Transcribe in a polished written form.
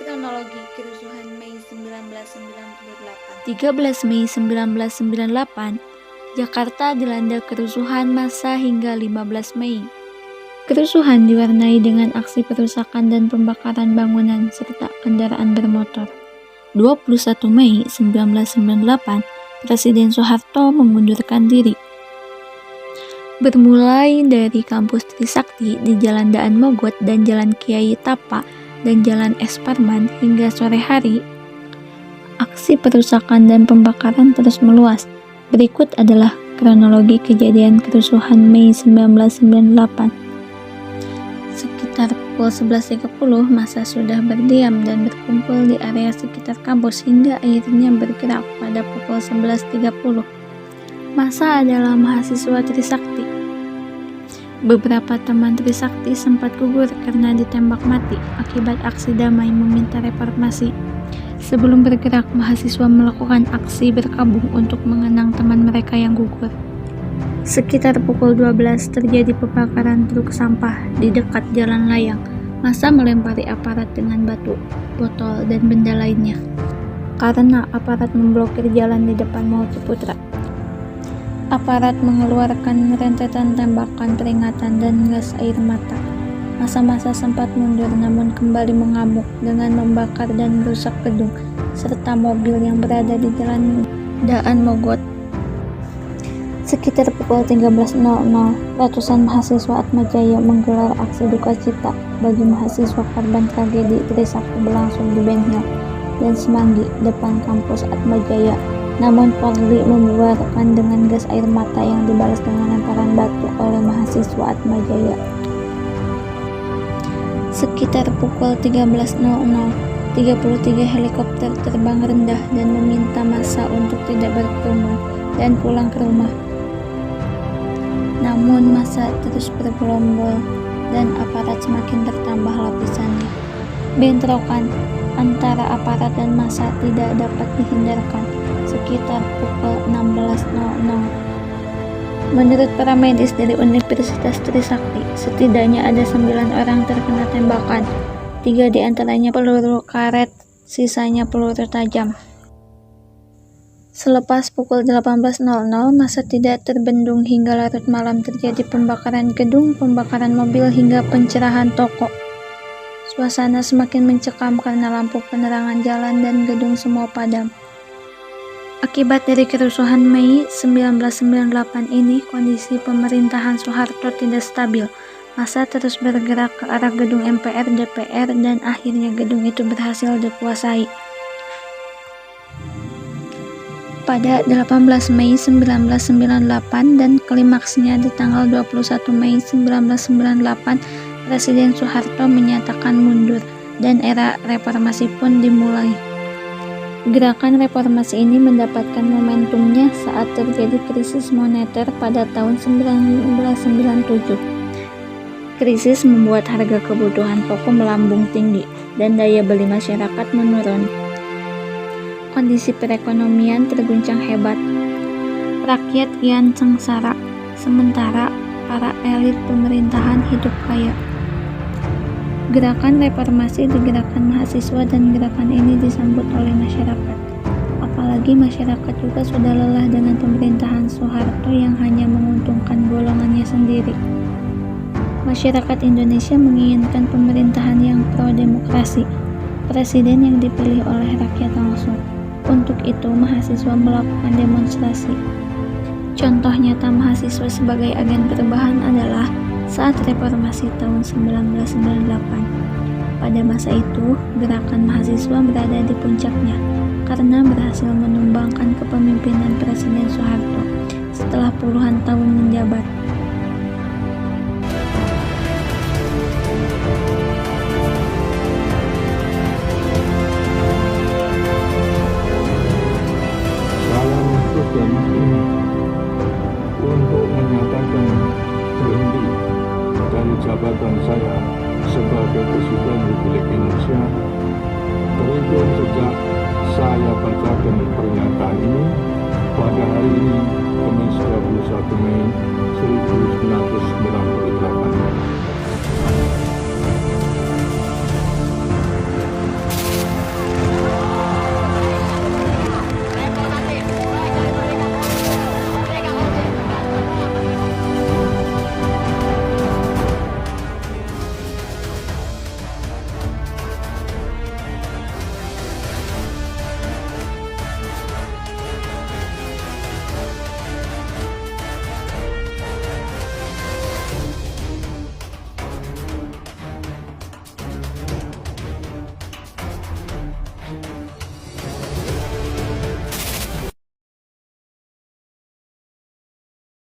Kronologi kerusuhan Mei 1998. 13 Mei 1998, Jakarta dilanda kerusuhan massa hingga 15 Mei. Kerusuhan diwarnai dengan aksi perusakan dan pembakaran bangunan serta kendaraan bermotor. 21 Mei 1998, Presiden Soeharto mengundurkan diri. Bermulai dari kampus Trisakti di Jalan Daan Mogot dan Jalan Kiai Tapa dan Jalan Es Parman hingga sore hari, aksi perusakan dan pembakaran terus meluas. Berikut adalah kronologi kejadian kerusuhan Mei 1998. Sekitar pukul 11.30, massa sudah berdiam dan berkumpul di area sekitar kampus hingga akhirnya bergerak pada pukul 11.30. Massa adalah mahasiswa Trisakti. Beberapa teman Trisakti sempat gugur karena ditembak mati akibat aksi damai meminta reformasi. Sebelum bergerak, mahasiswa melakukan aksi berkabung untuk mengenang teman mereka yang gugur. Sekitar pukul 12 terjadi pembakaran truk sampah di dekat jalan layang. Massa melempari aparat dengan batu, botol, dan benda lainnya karena aparat memblokir jalan di depan Mall Ciputra. Aparat mengeluarkan rentetan tembakan peringatan dan gas air mata. Massa-massa sempat mundur namun kembali mengamuk dengan membakar dan merusak gedung serta mobil yang berada di Jalan Daan Mogot. Sekitar pukul 13.00, ratusan mahasiswa Atmajaya menggelar aksi duka cita bagi mahasiswa korban tragedi Trisakti berlangsung di Ben Hill dan Semanggi depan kampus Atmajaya. Namun Polri membubarkan dengan gas air mata yang dibalas dengan lemparan batu oleh mahasiswa Atmajaya. Sekitar pukul 13.00, 33 helikopter terbang rendah dan meminta massa untuk tidak berkerumun dan pulang ke rumah. Namun massa terus bergerombol dan aparat semakin bertambah lapisannya. Bentrokan antara aparat dan massa tidak dapat dihindarkan. Sekitar pukul 16.00. Menurut para medis dari Universitas Trisakti, setidaknya ada 9 orang terkena tembakan, 3 diantaranya peluru karet, sisanya peluru tajam. Selepas pukul 18.00, massa tidak terbendung hingga larut malam terjadi pembakaran gedung, pembakaran mobil, hingga pencerahan toko. Suasana semakin mencekam karena lampu penerangan jalan dan gedung semua padam. Akibat dari kerusuhan Mei 1998 ini, kondisi pemerintahan Soeharto tidak stabil. Massa terus bergerak ke arah gedung MPR, DPR, dan akhirnya gedung itu berhasil dikuasai. Pada 18 Mei 1998 dan klimaksnya di tanggal 21 Mei 1998, Presiden Soeharto menyatakan mundur dan era reformasi pun dimulai. Gerakan reformasi ini mendapatkan momentumnya saat terjadi krisis moneter pada tahun 1997. Krisis membuat harga kebutuhan pokok melambung tinggi dan daya beli masyarakat menurun. Kondisi perekonomian terguncang hebat. Rakyat kian sengsara, sementara para elit pemerintahan hidup kaya. Gerakan reformasi digerakkan mahasiswa dan gerakan ini disambut oleh masyarakat. Apalagi masyarakat juga sudah lelah dengan pemerintahan Soeharto yang hanya menguntungkan golongannya sendiri. Masyarakat Indonesia menginginkan pemerintahan yang pro-demokrasi, presiden yang dipilih oleh rakyat langsung. Untuk itu, mahasiswa melakukan demonstrasi. Contoh nyata mahasiswa sebagai agen perubahan adalah saat reformasi tahun 1998. Pada masa itu, gerakan mahasiswa berada di puncaknya karena berhasil menumbangkan kepemimpinan Presiden Soeharto setelah puluhan tahun menjabat. Saya masuk dan ini untuk menyatakan berhenti dari jabatan saya sebagai Presiden Republik Indonesia. Terhitung sejak saya bacakan pernyataan ini pada hari ini, Kamis 21 Mei